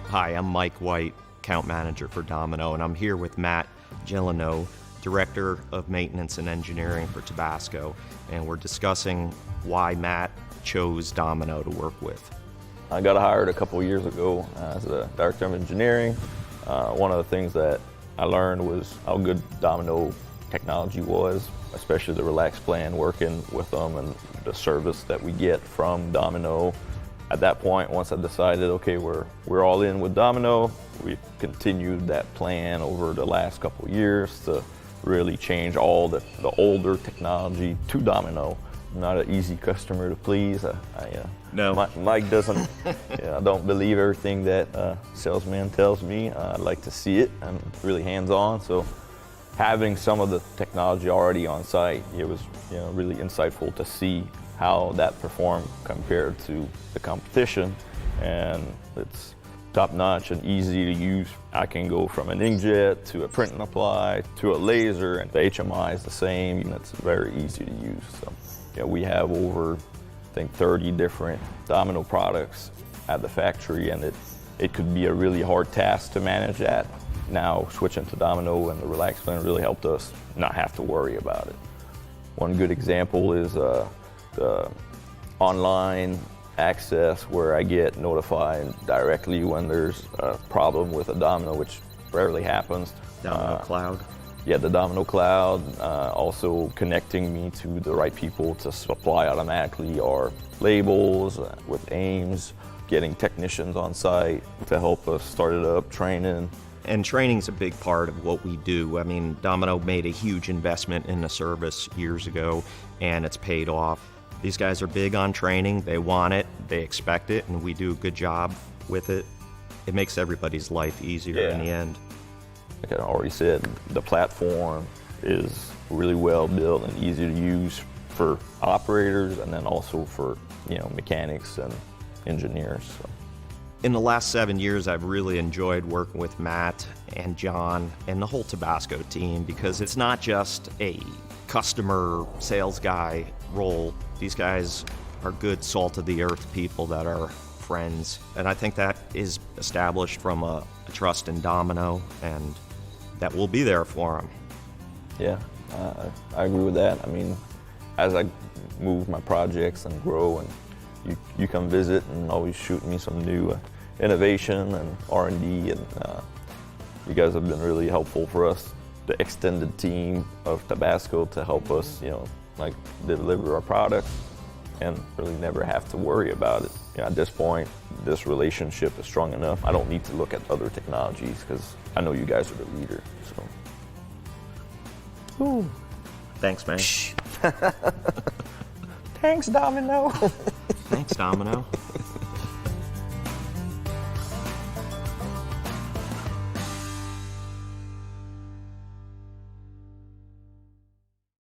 Hi, I'm Mike White, account manager for Domino, and I'm here with Matt Gillino, director of maintenance and engineering for Tabasco, and we're discussing why Matt chose Domino to work with. I got hired a couple years ago as a director of engineering. One of the things that I learned was how good Domino technology was, especially the Relax plan, working with them and the service that we get from Domino. At that point, once I decided, okay, we're all in with Domino, we continued that plan over the last couple of years to really change all the older technology to Domino. I'm not an easy customer to please. No. Mike doesn't, I don't believe everything that salesman tells me. I like to see it. I'm really hands-on, so having some of the technology already on site, it was really insightful to see how that performed compared to the competition, and it's top-notch and easy to use. I can go from an inkjet to a print and apply to a laser, and the HMI is the same, and it's very easy to use. So, we have over, I think, 30 different Domino products at the factory, and it could be a really hard task to manage that. Now, switching to Domino and the Relax plan really helped us not have to worry about it. One good example is the online access, where I get notified directly when there's a problem with a Domino, which rarely happens. Domino Cloud? Yeah, the Domino Cloud, also connecting me to the right people to supply automatically our labels with aims, getting technicians on site to help us start it up, training. And training's a big part of what we do. I mean, Domino made a huge investment in the service years ago, and it's paid off. These guys are big on training. They want it, they expect it, and we do a good job with it. It makes everybody's life easier in the end. Like I already said, the platform is really well built and easy to use for operators, and then also for mechanics and engineers. So. In the last 7 years, I've really enjoyed working with Matt and John and the whole Tabasco team, because it's not just a customer sales guy role. These guys are good salt-of-the-earth people that are friends, and I think that is established from a trust in Domino, and that will be there for them. Yeah, I agree with that. I mean, as I move my projects and grow, and you come visit and always shoot me some new innovation and R&D, and you guys have been really helpful for us, the extended team of Tabasco, to help us, deliver our products and really never have to worry about it. At this point, this relationship is strong enough. I don't need to look at other technologies, because I know you guys are the leader. So. Ooh. Thanks, man. Thanks, Domino. Thanks, Domino.